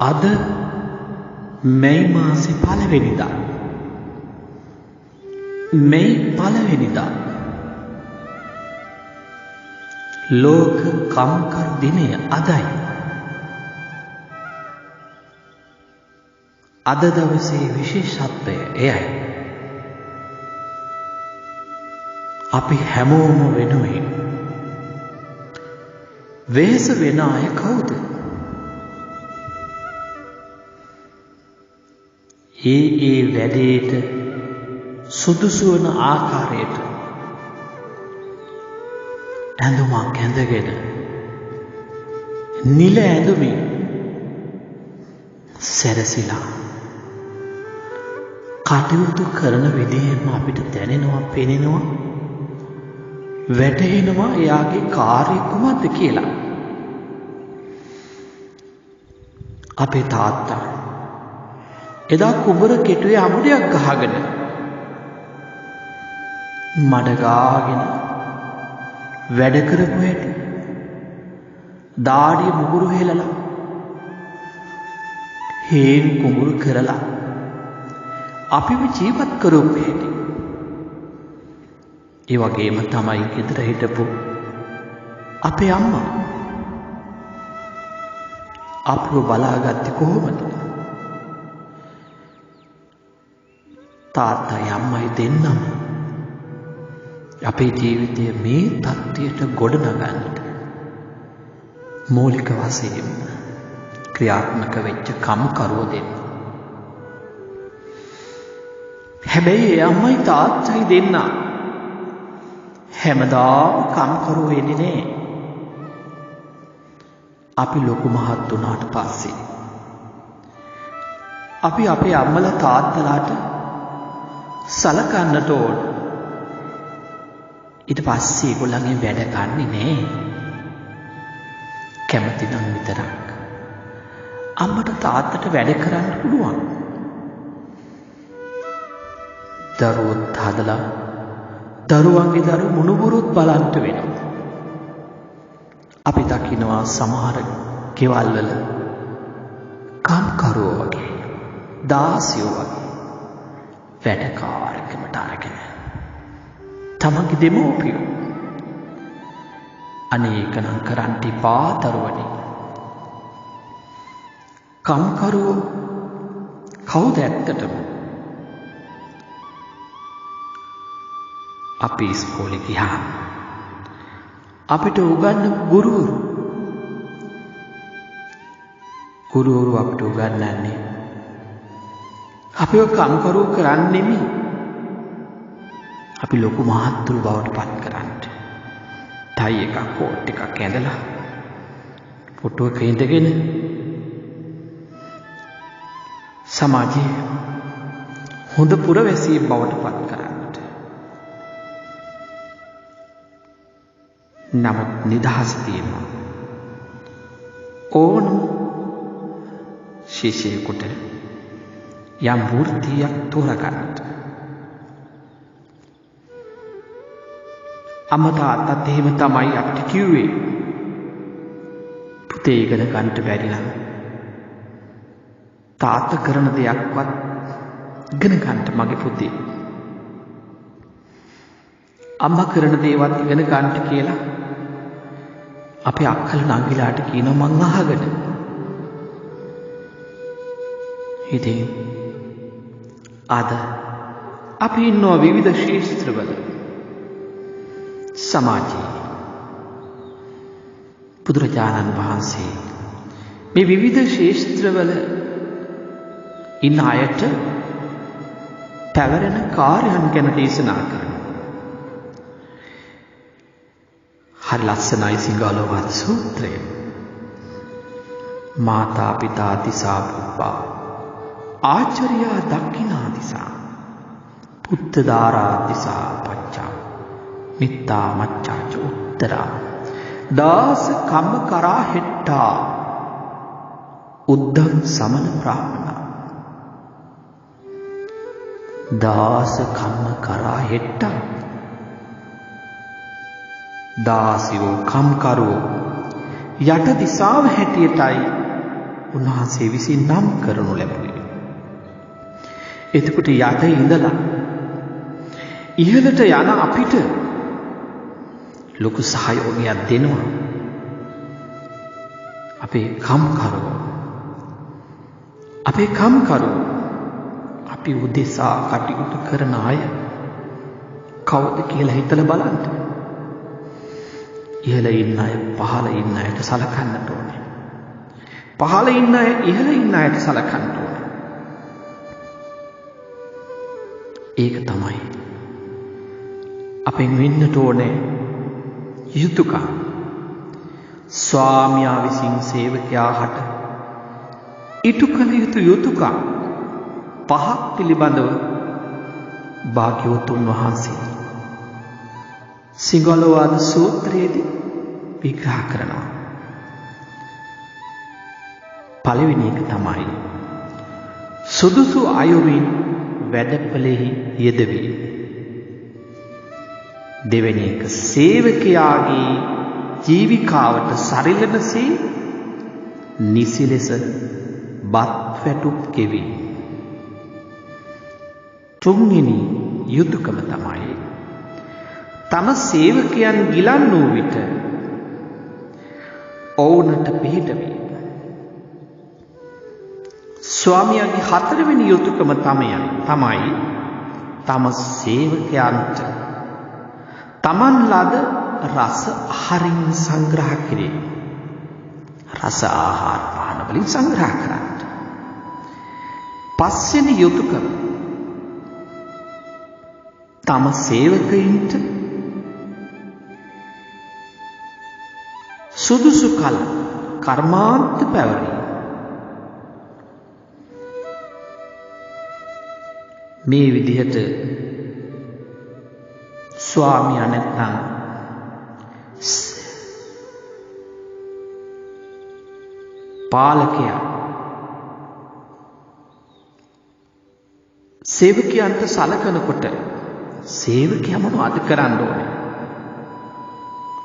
අද මැයි මාසේ පළවෙනිදා. මැයි පළවෙනිදා ලෝක කම්කරු දිනය අදයි. අද දවසේ විශේෂත්වය එයයි. අපි හැමෝම වෙනුවෙන් වෙහෙස වෙන අය කවුද? ඒ වැඩේට සුදුසු වන ආකාරයට ඇඳුමක් ඇඳගෙන නිල ඇඳුමින් සැරසිලා කටයුතු කරන විදිහෙම අපිට දැනෙනවා, පෙනෙනවා, වැටහෙනවා එයාගේ කාර්යය කුමක්ද කියලා. අපේ තාත්තා එදා කුඹර කෙටුවේ අමුඩයක් ගහගෙන මඩ ගාගෙන වැඩ කරපු හැටි, දාඩිය මුගුරු හෙලලා හේන් කුඹුරු කරලා අපිව ජීවත් කරපු හැටි. ඒ වගේම තමයි ගෙදර හිටපු අපේ අම්මා අපිව බලාගත්තේ කොහොමද? තාත්තයි අම්මයි දෙන්නම අපේ ජීවිතය මේ තත්ත්වයට ගොඩනගන්නට මූලික වශයෙන් ක්‍රියාත්මක වෙච්ච කම්කරුවෝ දෙන්න. හැබැයි ඒ අම්මයි තාත්තයි දෙන්න හැමදාම කම්කරුවෝ වෙන්නේ නෑ. අපි ලොකු මහත් වුණාට පස්සේ අපි අපේ අම්මලා තාත්තලාට සලකන්නට ඕන. ඊට පස්සේ ඒගොල්ලන්ගේ වැඩ ගන්නෙ නෑ. කැමති නම් විතරක් අම්මට තාත්තට වැඩ කරන්න පුළුවන්. දරුවොත් හදලා දරුවන්ගේ දරු මුණුබුරුත් බලන්ට වෙනවා. අපි දකිනවා සමහර ගෙවල් වල කම්කරුවෝ වගේ, දාසියෝ වගේ වැඩකාරකමට අරගෙන තමන්ගේ දෙමෝපියෝ අනේක නම් කරන්න එපා දරුවනේ. කම්කරුවෝ කවුද ඇත්තටම? අපි ඉස්කෝලේ ගියාම අපිට උගන්වපු ගුරුවරු අපිට උගන්වන්නේ අපිව කම්කරුවෝ කරන්නේ නෙමෙයි, අපි ලොකු මහත්තුරු බවට පත් කරන්න. ටයි එකක්, කෝට් එකක් ඇඳලා ෆොටෝ එක ඉඳගෙන සමාජයේ හොඳ පුරවැසියෙක් බවට පත් කරන්නට. නමුත් නිදහස තියෙනවා ඕනම ශිෂ්‍යයෙකුට යම් වෘත්තියක් තෝරගන්නට. අම්මා තාත්තත් එහෙම තමයි අපිට කිව්වේ. පුතේ ඉගෙන ගන්නට බැරි නම් තාත්තා කරන දෙයක්වත් ඉගෙන ගන්නට මගේ පුතේ. අම්මා කරන දේවත් ඉගෙන ගන්නට කියලා අපේ අක්කලා නංගිලාට කියනවා මං අහගෙන. ඉතින් අද අපි ඉන්නවා විවිධ ශාස්ත්‍රවල. සමාජයේ බුදුරජාණන් වහන්සේ මේ විවිධ ශාස්ත්‍රවල ඉන්න අයට පැවරෙන කාර්යයන් ගැන දේශනා කරනවා. හරි ලස්සනයි සිංහලවත් සූත්‍රය. මාතා පිතා තිසා පුප්පා ආචාර්යා දක්ඛිනා දිසා පුත්ත දාරා දිසා පච්චා මිත්තා මච්චාච උත්තරා දාස කම්ම කරා හෙට්ටා උද්දං සමන බ්‍රාහ්මනා. දාස කම්ම කරා හෙට්ටා, දාසියෝ කම්කරුවෝ යට දිසාව හැටියටයි උන්වහන්සේ විසින් නම් කරනු ලැබුවේ. එතකොට යට ඉඳලා ඉහළට යන අපිට ලොකු සහයෝගයක් දෙනවා අපේ කම්කරුවෝ අපි උදෙසා කටයුතු කරන අය කවුද කියලා හිතලා බලන්න. ඉහළ ඉන්න අය පහළ ඉන්න අයට සලකන්නට ඕනේ. පහළ ඉන්න අය ඉහළ ඉන්න අයට සලකන්න ඕනේ. ඒක තමයි අපෙන් වෙන්නට ඕනේ යුතුයකම්. ස්වාමියා විසින් සේවකයාට ඉටු කළ යුතු යුතුයකම් පහක් පිළිබඳව භාග්‍යවතුන් වහන්සේ සිංහලවාද සූත්‍රයේදී විග්‍රහ කරනවා. පළවෙනි එක තමයි සුදුසු අයුරින් වැඩපළෙහි යෙදවීම. දෙවෙනි එක සේවකයාගේ ජීවිකාවට සරිලනසේ නිසි ලෙස බත් වැටුප් කෙවීම. තුන්වෙනි යුතුයකම තමයි තම සේවකයන් ගිලන් වූ විට ඔවුන්ට පිහිටවීම. ස්වාමියාගේ හතරවෙනි යුතුයකම තමයි තම සේවකයන්ට තමන් ලද රස ආහාරින් සංග්‍රහ කිරීම. රස ආහාර පාන වලින් සංග්‍රහ කරන්න. පස්වෙනි යුතුයකම තම සේවකයින්ට සුදුසු කල කර්මාන්ත පැවරීම. මේ විදිහට ස්වාමියා නැත්නම් පාලකයා සේවකයන්ට සලකනකොට සේවකයා මොනවද කරන්න ඕනේ?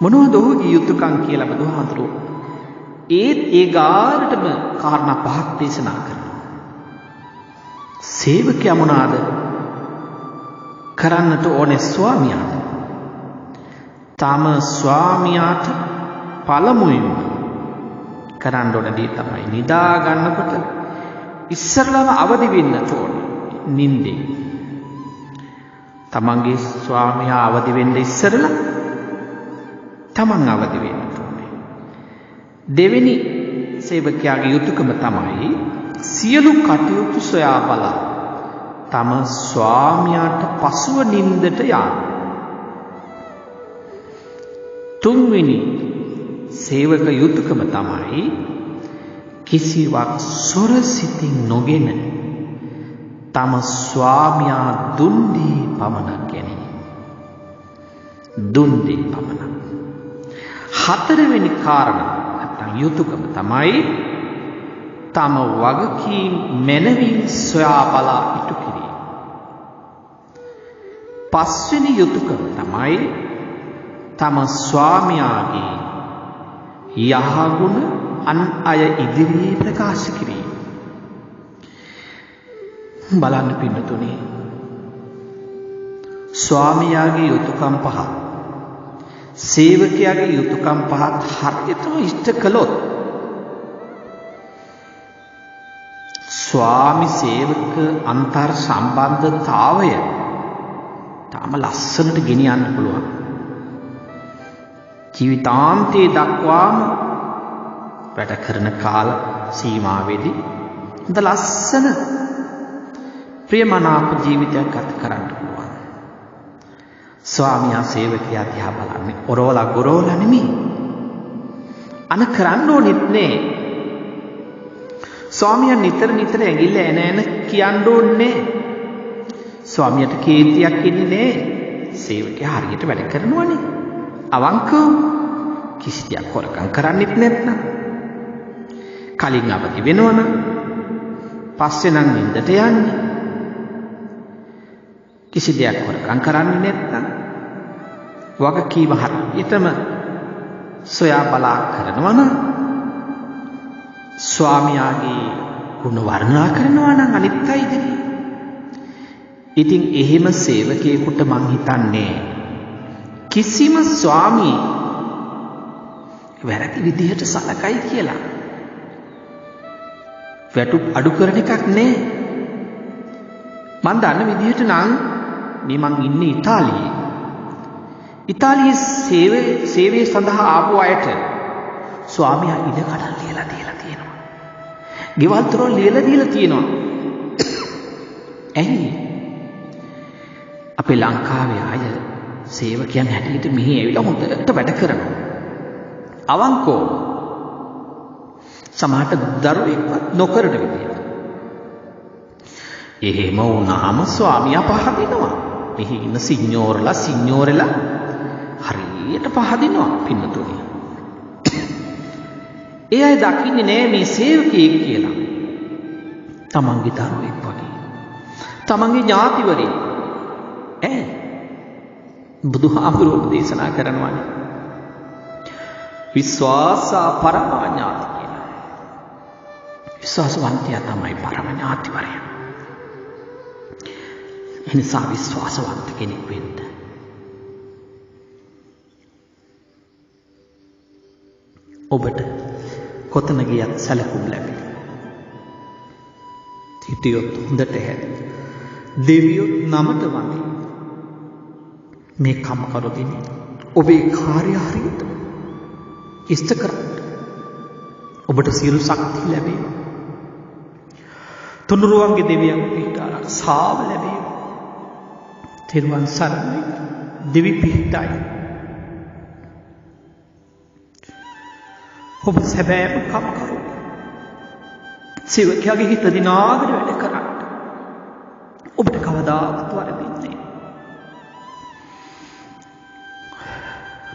මොනවද ඔහුගේ යුතුයකම් කියලා බුදුහාමුදුරුවෝ ඒ ගානටම කාරණා පහක් දේශනා කරනවා. සේවකයා මොනවද කරන්නට ඕනේ ස්වාමියාට? තම ස්වාමියාට පළමුවෙන්ම කරන්න ඕන දේ තමයි නිදා ගන්නකොට ඉස්සරලම අවදි වෙන්නට ඕනේ නිින්දේ. තමන්ගේ ස්වාමියා අවදි වෙන්න ඉස්සරලා තමන් අවදි වෙන්න ඕනේ. දෙවෙනි සේවකයාගේ යුතුයකම තමයි සියලු කටයුතු සොයා බලා තම ස්වාමියාට පසුව නිින්දට යාම. තුන්වෙනි සේවක යුතුයකම තමයි කිසිවක් සොර සිතින් නොගෙන තම ස්වාමියා දුන් දී පමණක් ගැනීම. දුන් දී පමණක්. හතරවෙනි කාරණා නැත්නම් යුතුයකම තමයි තම වගකීම් මැනවින් සොයා බලා ඉටු කිරීම. පස්වෙනි යුතුයකම තමයි තම ස්වාමියාගේ යහගුණ අන් අය ඉදිරියේ ප්‍රකාශ කිරීම. බලන්න පින්නතුනේ ස්වාමියාගේ යුතුයකම් පහ සේවකයාගේ යුතුයකම් පහත් හරියටම ඉෂ්ට කළොත් ස්වාමි සේවක අන්තර් සම්බන්ධතාවය තාම ලස්සනට ගෙනියන්න පුළුවන්. ජීවිතාන්තයේ දක්වාම වැඩ කරන කාල සීමාවේදී හොඳ ලස්සන ප්‍රියමනාප ජීවිතයක් ගත කරන්න පුළුවන්. ස්වාමියා සේවකයා දිහා බලන්නේ ඔරෝලා ගොරෝලා නෙමෙයි. අන කරන්න ඕනෙත් නේ. ස්වාමියා නිතර ඇඟිල්ල එන කියන්න ඕනේ. ස්වාමියාට කීර්තියක් ඉන්නේ සේවකයා හරියට වැඩ කරනවනේ. අවංකව කිසි දෙයක් හොරකම් කරන්නෙත් නැත්නම් කලින් අවදි වෙනවනම් පස්සේ නම් නින්දට යන්නේ. කිසි දෙයක් හොරකම් කරන්නේ නැත්නම් වගකීම හරියටම සොයා බලා කරනවා නම් ස්වාමියාගේ ගුණ වර්ණනා කරනවා නම් අනිත් අය ඉදිරියේ. ඉතින් එහෙම සේවකයෙකුට මං හිතන්නේ කිසිම ස්වාමී වැරදි විදිහට සලකයි කියලා. වැටුප් අඩු කරන එකක් නේ. මං දන්න විදිහට නම් මේ මං ඉන්නේ ඉතාලියේ. ඉතාලියේ සේවය සඳහා ආපු අයට ස්වාමියා ඉඩ කඩන් ලියලා දීලා තියෙනවා. ගෙවල් දොරවල් ලියලා දීලා තියෙනවා. ඇයි? අපේ ලංකාවේ අය සේවකයන් හැටියට මෙහි ඇවිල්ලා හොඳට වැඩ කරනවා. අවංකෝ සමහරට දරුවෙක්වත් නොකරන විදියට. එහෙම වුණාම ස්වාමියා පහදිනවා. මෙහි ඉන්න සිඤ්ඤෝරලා හරියට පහදිනවා පින්නතුනි. ඒ අය දකින්නේ නෑ මේ සේවකයෙක් කියලා. තමන්ගේ දරුවෙක් වගේ. තමන්ගේ ඥාතිවරයෙක්. බුදුහාමුදුරුවෝ දේශනා කරනවානේ විශ්වාසා පරමඥාති කියලා. විශ්වාසවන්තයා තමයි පරම ඥාතිවරයා. එනිසා විශ්වාසවන්ත කෙනෙක් වෙන්න. ඔබට කොතන ගියත් සැලකුම් ලැබේ. හිටියොත් හොඳට හැදේ. දෙවියොත් නමට වඳින. මේ කම්කරු දෙන්නේ ඔබේ කාර්ය හරියට ඉෂ්ට කරන්න ඔබට සියලු ශක්තිය ලැබේවා. තුනුරුවන්ගේ දෙවියන් පිහිට ආරක්ෂාව ලැබේවා. තෙරුවන් සරණයි. දෙවි පිහිටයි. ඔබ සැබෑම කම්කරු සේවකයාගේ හිත දිනාගෙන වැඩ කරන්න. ඔබට කවදාවත් වරදින්නේ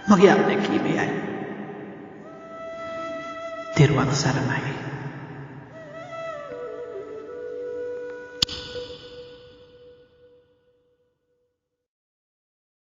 මගේ අත්දැකීමයි. තෙරුවන් සරණයි.